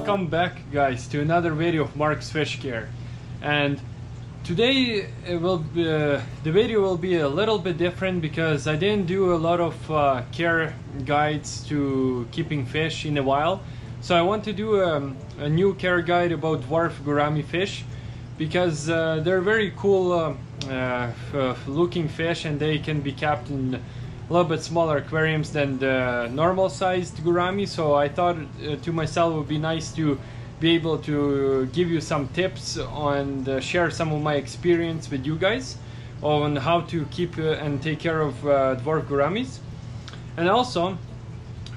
welcome back guys to another video of Mark's Fish Care. And today the video will be a little bit different because I didn't do a lot of care guides to keeping fish in a while. So I want to do a new care guide about Dwarf Gourami fish because they're very cool looking fish, and they can be kept in a little bit smaller aquariums than the normal sized gourami. So I thought to myself it would be nice to be able to give you some tips and share some of my experience with you guys on how to keep and take care of dwarf gouramis. And also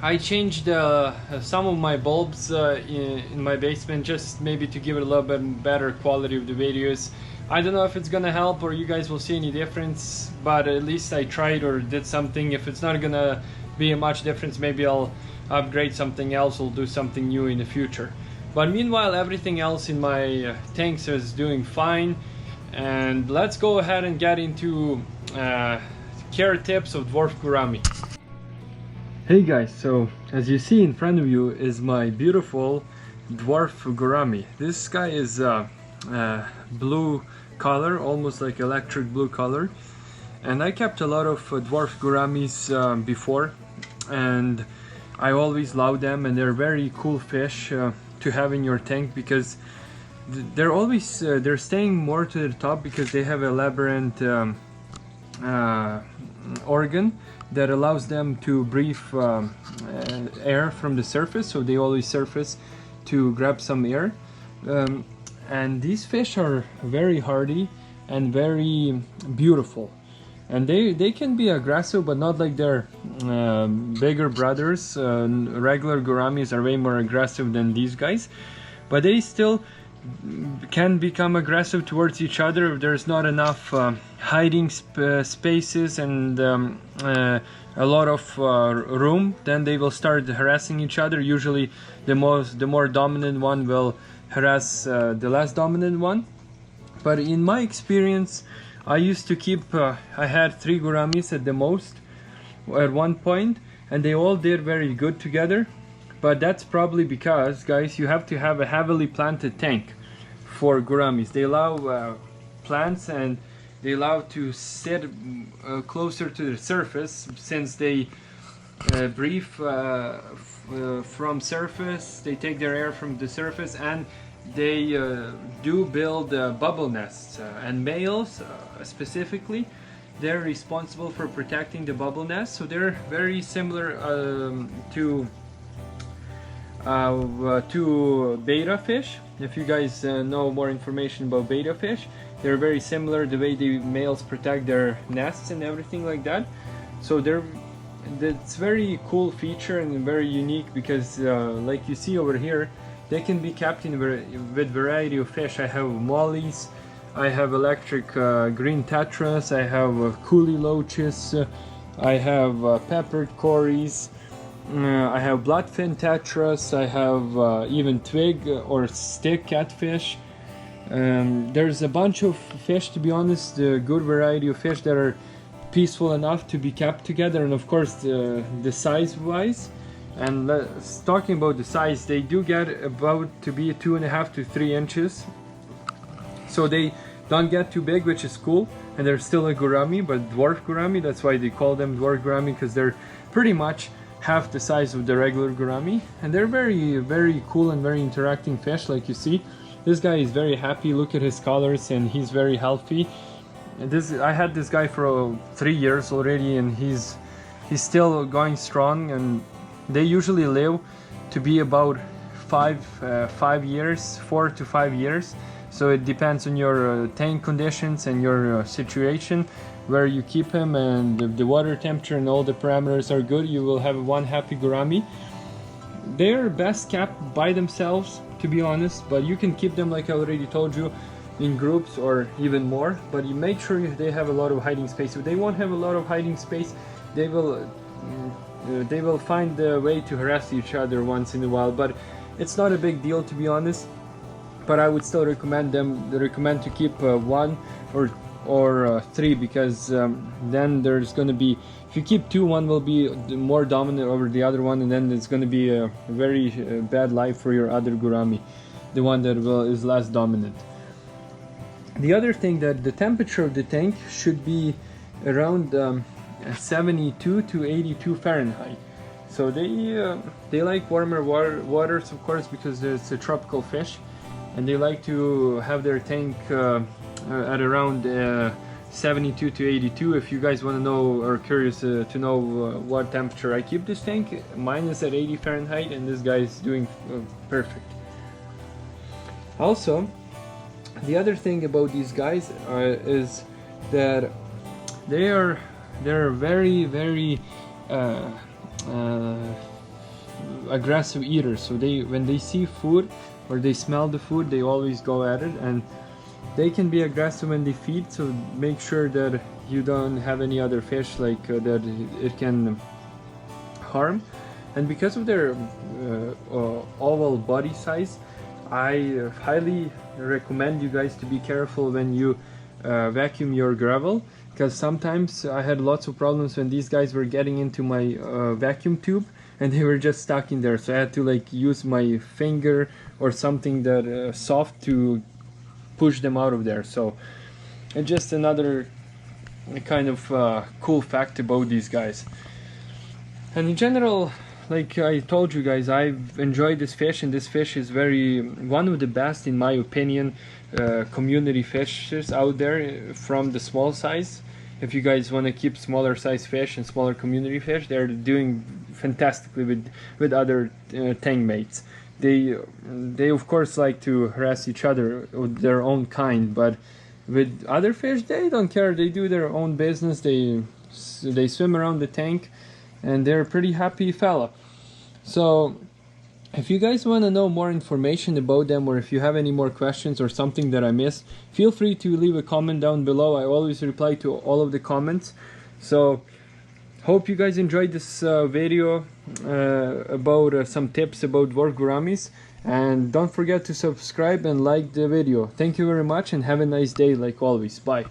I changed some of my bulbs in my basement, just maybe to give it a little bit better quality of the videos. I don't know if it's gonna help or you guys will see any difference, but at least I tried or did something. If it's not gonna be a much difference, maybe I'll upgrade something else or do something new in the future. But meanwhile, everything else in my tanks is doing fine. And let's go ahead and get into care tips of Dwarf Gourami. Hey guys, so as you see in front of you is my beautiful Dwarf Gourami. This guy is blue color, almost like electric blue color, and I kept a lot of dwarf gouramis before, and I always love them, and they're very cool fish to have in your tank because they're always they're staying more to the top because they have a labyrinth organ that allows them to breathe air from the surface, so they always surface to grab some air. And these fish are very hardy and very beautiful, and they can be aggressive, but not like their bigger brothers. Regular gouramis are way more aggressive than these guys, but they still can become aggressive towards each other if there's not enough hiding spaces and a lot of room. Then they will start harassing each other. Usually the more dominant one will harass the less dominant one. But in my experience, I used to keep I had 3 gouramis at the most at one point, and they all did very good together. But that's probably because, guys, you have to have a heavily planted tank for gouramis. They allow plants, and they allow to sit closer to the surface, since they breathe from surface. They take their air from the surface, and they do build bubble nests. And males specifically, they're responsible for protecting the bubble nest. So they're very similar to betta fish. If you guys know more information about betta fish, they're very similar, the way the males protect their nests and everything like that. So that's very cool feature and very unique because like you see over here, they can be kept in with variety of fish. I have mollies, I have electric green tetras, I have coolie loaches, I have peppered cories, I have bloodfin tetras, I have even twig or stick catfish. There's a bunch of fish, to be honest, a good variety of fish that are peaceful enough to be kept together. And of course the size wise, and talking about the size, they do get about to be 2.5 to 3 inches, so they don't get too big, which is cool, and they're still a gourami, but dwarf gourami. That's why they call them dwarf gourami, because they're pretty much half the size of the regular gourami, and they're very cool and very interacting fish. Like you see, this guy is very happy. Look at his colors, and he's very healthy. And I had this guy for 3 years already, and he's still going strong. And they usually live to be about 4 to 5 years. So it depends on your tank conditions and your situation where you keep him, and if the water temperature and all the parameters are good, you will have one happy gourami. They're best kept by themselves, to be honest, but you can keep them, like I already told you, in groups or even more. But you make sure they have a lot of hiding space. If they won't have a lot of hiding space, they will find a way to harass each other once in a while. But it's not a big deal, to be honest. But I would still recommend to keep 1 or or 3, because then there's going to be, if you keep 2, one will be more dominant over the other one, and then it's going to be a very bad life for your other gourami, the one that is less dominant. The other thing, that the temperature of the tank should be around 72 to 82 Fahrenheit. So they like warmer waters, of course, because it's a tropical fish, and they like to have their tank at around 72 to 82. If you guys want to know or curious to know what temperature I keep this tank, mine is at 80 Fahrenheit, and this guy is doing perfect. Also, the other thing about these guys is that they're very, very aggressive eaters. So when they see food or they smell the food, they always go at it, and they can be aggressive when they feed. So make sure that you don't have any other fish like that it can harm. And because of their oval body size, I highly recommend you guys to be careful when you vacuum your gravel, because sometimes I had lots of problems when these guys were getting into my vacuum tube and they were just stuck in there. So I had to like use my finger or something that soft to push them out of there. So it's just another kind of cool fact about these guys. And in general, like I told you guys, I've enjoyed this fish, and this fish is one of the best, in my opinion, community fishes out there from the small size. If you guys want to keep smaller size fish and smaller community fish, they're doing fantastically with other tank mates. They of course like to harass each other with their own kind, but with other fish they don't care. They do their own business. They swim around the tank, and they're a pretty happy fella. So if you guys want to know more information about them, or if you have any more questions or something that I missed, feel free to leave a comment down below. I always reply to all of the comments. So hope you guys enjoyed this video about some tips about dwarf gouramis, and don't forget to subscribe and like the video. Thank you very much, and have a nice day like always. Bye.